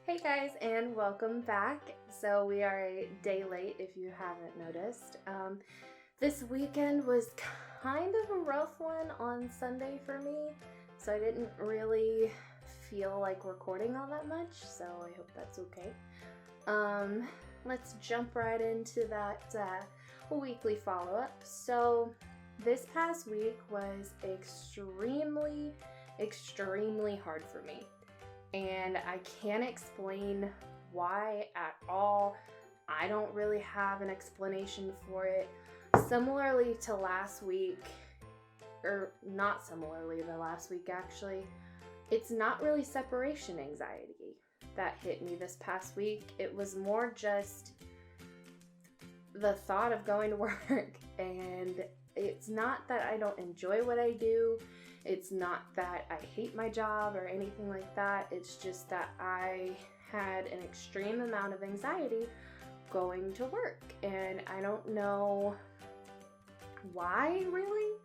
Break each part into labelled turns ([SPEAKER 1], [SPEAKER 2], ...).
[SPEAKER 1] Hey guys, and welcome back. So we are a day late if you haven't noticed. This weekend was kind of a rough one on Sunday for me, so I didn't really feel like recording all that much, so I hope that's okay. Let's jump right into that weekly follow-up. So this past week was extremely hard for me. And I can't explain why at all. I don't really have an explanation for it. Similarly to last week, or not similarly to last week actually, it's not really separation anxiety that hit me this past week. It was more just the thought of going to work, and it's not that I don't enjoy what I do. It's not that I hate my job or anything like that. It's just that I had an extreme amount of anxiety going to work. And I don't know why, really.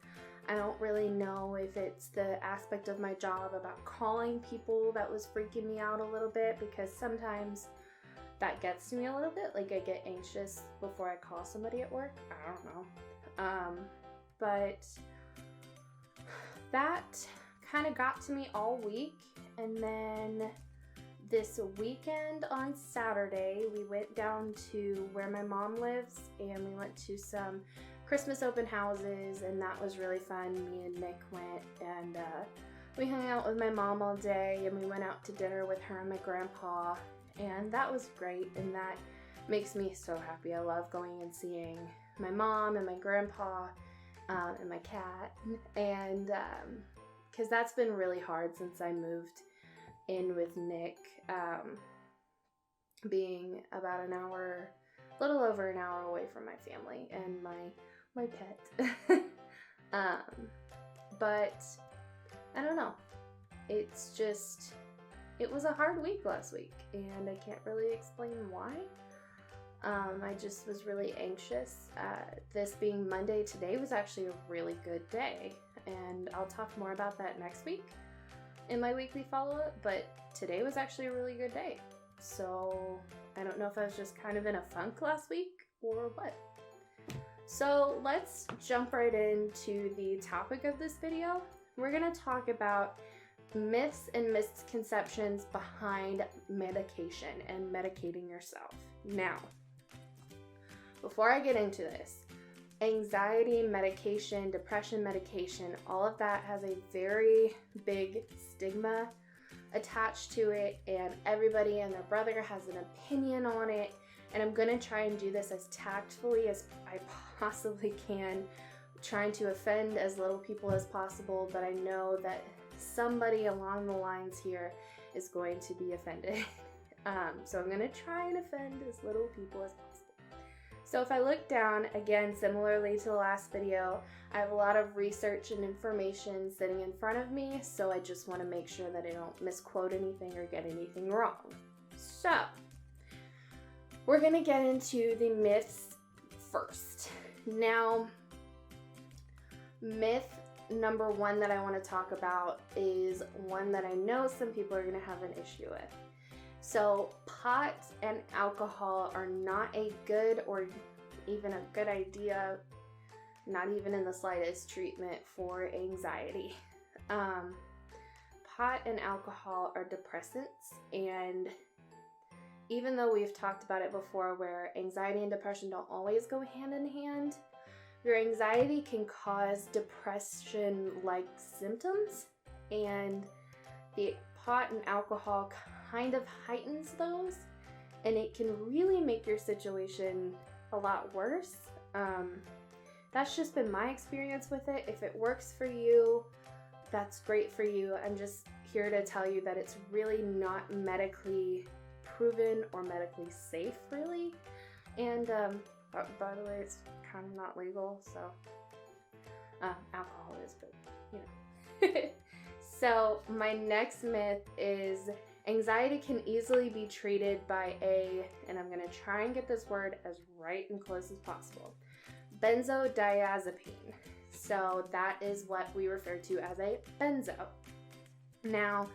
[SPEAKER 1] I don't really know if it's the aspect of my job about calling people that was freaking me out a little bit, because sometimes that gets to me a little bit. Like, I get anxious before I call somebody at work. I don't know. But that kind of got to me all week. And then this weekend on Saturday, we went down to where my mom lives and we went to some Christmas open houses, and that was really fun. Me and Nick went, and we hung out with my mom all day, and we went out to dinner with her and my grandpa, and that was great, and that makes me so happy. I love going and seeing my mom and my grandpa and my cat, and because that's been really hard since I moved in with Nick, being about an hour, a little over an hour away from my family and my pet. But I don't know, it's just, it was a hard week last week, and I can't really explain why. I just was really anxious. This being Monday, today was actually a really good day, and I'll talk more about that next week in my weekly follow-up, but today was actually a really good day. So I don't know if I was just kind of in a funk last week or what. So let's jump right into the topic of this video. We're going to talk about myths and misconceptions behind medication and medicating yourself. Now, before I get into this, anxiety medication, depression medication, all of that has a very big stigma attached to it, and everybody and their brother has an opinion on it. And I'm going to try and do this as tactfully as I possibly can, trying to offend as little people as possible, but I know that somebody along the lines here is going to be offended. So I'm going to try and offend as little people as possible. So if I look down, again, similarly to the last video, I have a lot of research and information sitting in front of me, so I just want to make sure that I don't misquote anything or get anything wrong. So we're going to get into the myths first. Now, myth number one that I want to talk about is one that I know some people are going to have an issue with. So pot and alcohol are not a good or even a good idea, not even in the slightest, treatment for anxiety. Pot and alcohol are depressants, and even though we've talked about it before where anxiety and depression don't always go hand in hand, your anxiety can cause depression-like symptoms, and the pot and alcohol kind of heightens those, and it can really make your situation a lot worse. That's just been my experience with it. If it works for you, that's great for you. I'm just here to tell you that it's really not medically proven or medically safe, really. And by the way, it's kind of not legal, so alcohol is, but you know. So my next myth is anxiety can easily be treated by and I'm going to try and get this word as right and close as possible, benzodiazepine. So that is what we refer to as a benzo. Now,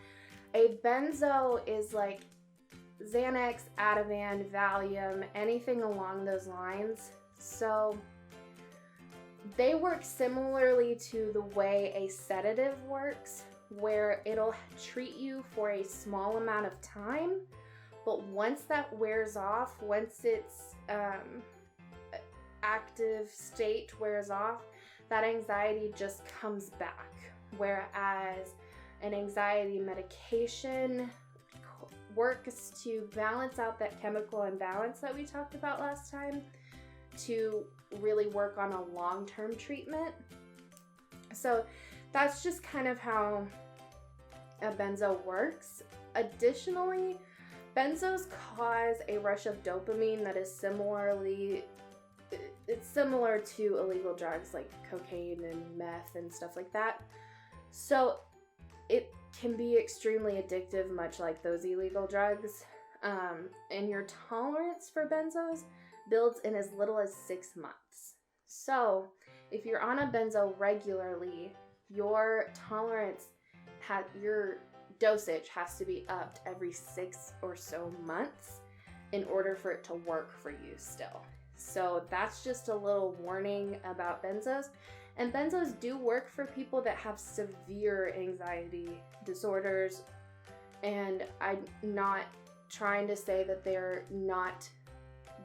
[SPEAKER 1] a benzo is like Xanax, Ativan, Valium, anything along those lines. So they work similarly to the way a sedative works, where it'll treat you for a small amount of time, but once that wears off, once its active state wears off, that anxiety just comes back. Whereas an anxiety medication works to balance out that chemical imbalance that we talked about last time, to really work on a long-term treatment. So that's just kind of how a benzo works. Additionally, benzos cause a rush of dopamine that is similar to illegal drugs like cocaine and meth and stuff like that. So it can be extremely addictive, much like those illegal drugs. And your tolerance for benzos builds in as little as 6 months. So if you're on a benzo regularly, your your dosage has to be upped every 6 or so months in order for it to work for you still. So that's just a little warning about benzos. And benzos do work for people that have severe anxiety disorders. And I'm not trying to say that they're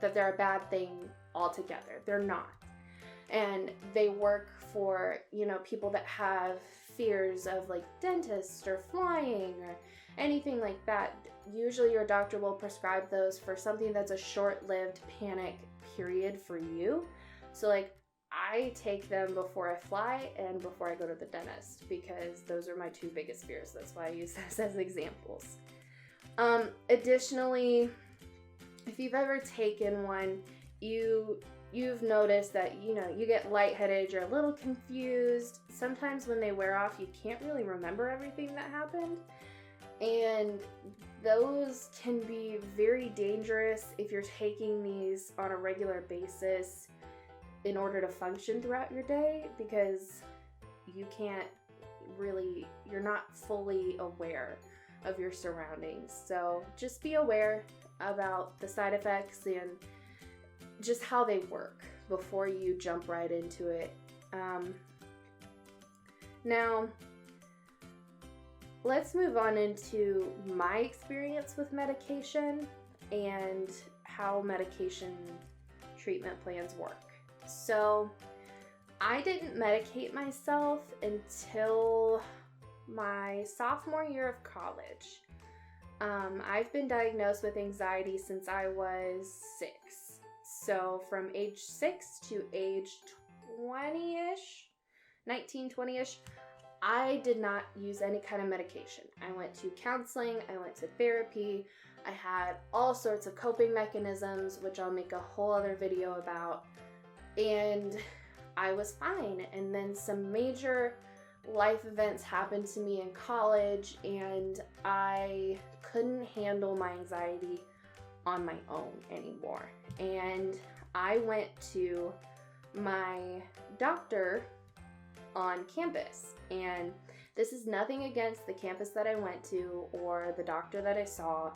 [SPEAKER 1] a bad thing altogether. They're not. And they work for, people that have fears of like dentists or flying or anything like that. Usually your doctor will prescribe those for something that's a short-lived panic period for you. So like I take them before I fly and before I go to the dentist, because those are my 2 biggest fears. That's why I use those as examples. Additionally, if you've ever taken one, you've noticed that, you get lightheaded, you're a little confused. Sometimes when they wear off, you can't really remember everything that happened. And those can be very dangerous if you're taking these on a regular basis in order to function throughout your day, because you're not fully aware of your surroundings. So just be aware about the side effects and just how they work before you jump right into it. Now, let's move on into my experience with medication and how medication treatment plans work. So, I didn't medicate myself until my sophomore year of college. I've been diagnosed with anxiety since I was 6. So from age 6 to age 20-ish, 19, 20-ish, I did not use any kind of medication. I went to counseling, I went to therapy, I had all sorts of coping mechanisms, which I'll make a whole other video about, and I was fine. And then some major life events happened to me in college, and I couldn't handle my anxiety on my own anymore. And I went to my doctor on campus, and this is nothing against the campus that I went to or the doctor that I saw.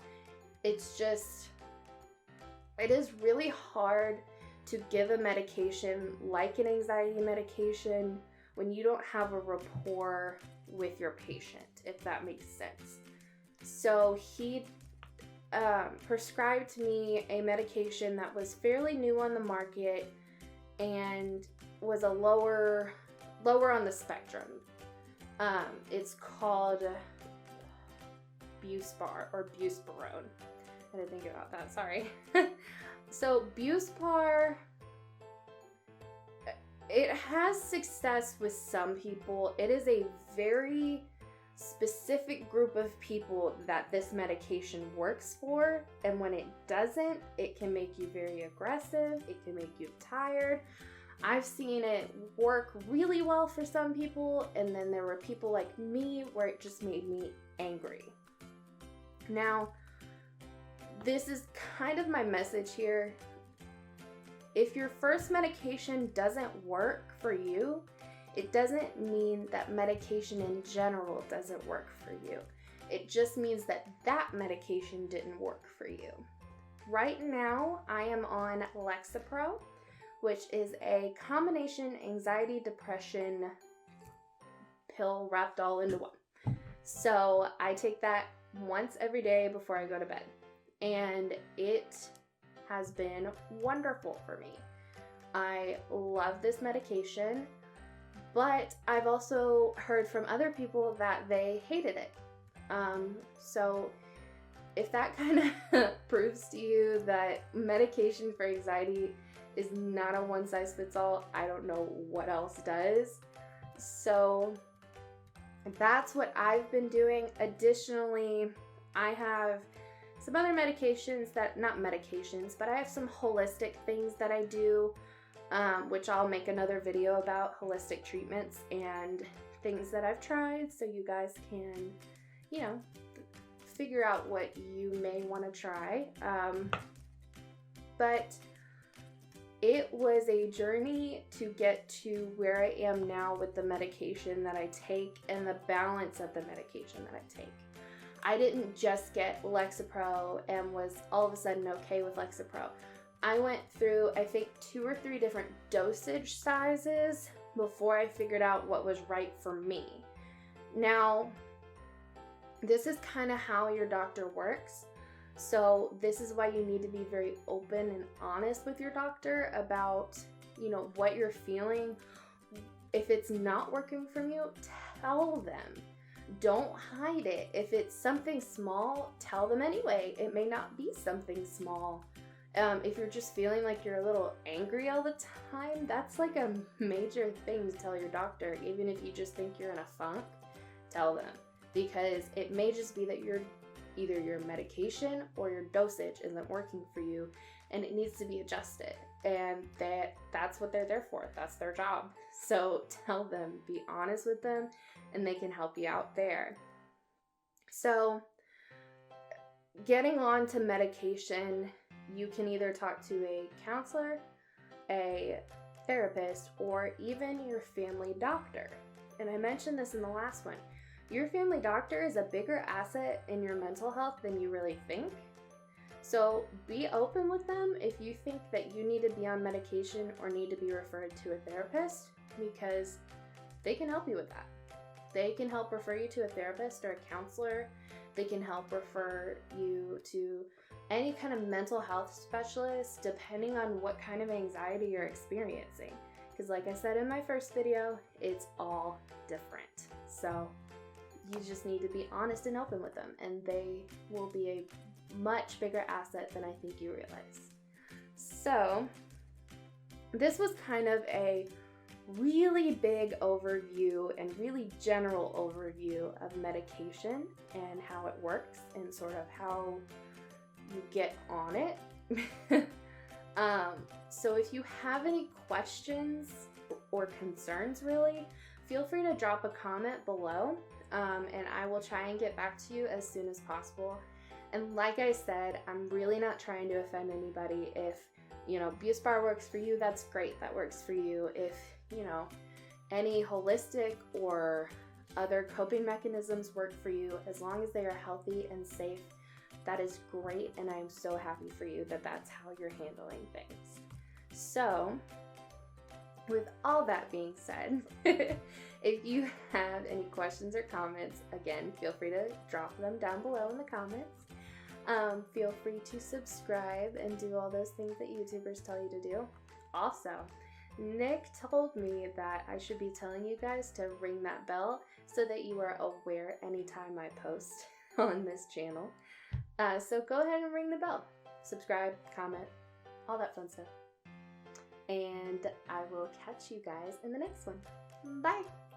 [SPEAKER 1] It's just, it is really hard to give a medication like an anxiety medication when you don't have a rapport with your patient, if that makes sense. So he prescribed me a medication that was fairly new on the market and was a lower on the spectrum. It's called Buspar or Buspirone. I didn't think about that, sorry. So Buspar, it has success with some people. It is a very specific group of people that this medication works for, and when it doesn't, it can make you very aggressive, it can make you tired. I've seen it work really well for some people, and then there were people like me where it just made me angry. Now, this is kind of my message here. If your first medication doesn't work for you, it doesn't mean that medication in general doesn't work for you. It just means that that medication didn't work for you. Right now, I am on Lexapro, which is a combination anxiety depression pill wrapped all into one. So I take that once every day before I go to bed, and it has been wonderful for me. I love this medication, but I've also heard from other people that they hated it. So if that kind of proves to you that medication for anxiety is not a one-size-fits-all, I don't know what else does. So that's what I've been doing. Additionally, I have some other medications that, not medications, but I have some holistic things that I do, which I'll make another video about, holistic treatments and things that I've tried, so you guys can, you know, figure out what you may want to try. But it was a journey to get to where I am now with the medication that I take and the balance of the medication that I take. I didn't just get Lexapro and was all of a sudden okay with Lexapro. I went through, I think, 2 or 3 different dosage sizes before I figured out what was right for me. Now, this is kind of how your doctor works. So this is why you need to be very open and honest with your doctor about, you know, what you're feeling. If it's not working for you, tell them. Don't hide it. If it's something small, tell them anyway. It may not be something small. If you're just feeling like you're a little angry all the time, that's like a major thing to tell your doctor. Even if you just think you're in a funk, tell them. Because it may just be that either your medication or your dosage isn't working for you and it needs to be adjusted. And that's what they're there for. That's their job. So tell them, be honest with them, and they can help you out there. So getting on to medication, you can either talk to a counselor, a therapist, or even your family doctor. And I mentioned this in the last one. Your family doctor is a bigger asset in your mental health than you really think. So be open with them if you think that you need to be on medication or need to be referred to a therapist, because they can help you with that. They can help refer you to a therapist or a counselor. They can help refer you to any kind of mental health specialist depending on what kind of anxiety you're experiencing. Because like I said in my first video, it's all different. So you just need to be honest and open with them, and they will be a much bigger asset than I think you realize. So this was kind of a really big overview and really general overview of medication and how it works and sort of how you get on it. So if you have any questions or concerns, really, feel free to drop a comment below, and I will try and get back to you as soon as possible. And like I said, I'm really not trying to offend anybody. If, you know, Buspar works for you, that's great, that works for you. If, you know, any holistic or other coping mechanisms work for you, as long as they are healthy and safe, that is great, and I'm so happy for you that that's how you're handling things. So, with all that being said, if you have any questions or comments, again, feel free to drop them down below in the comments. Feel free to subscribe and do all those things that YouTubers tell you to do. Also, Nick told me that I should be telling you guys to ring that bell so that you are aware anytime I post on this channel. So go ahead and ring the bell, subscribe, comment, all that fun stuff. And I will catch you guys in the next one. Bye!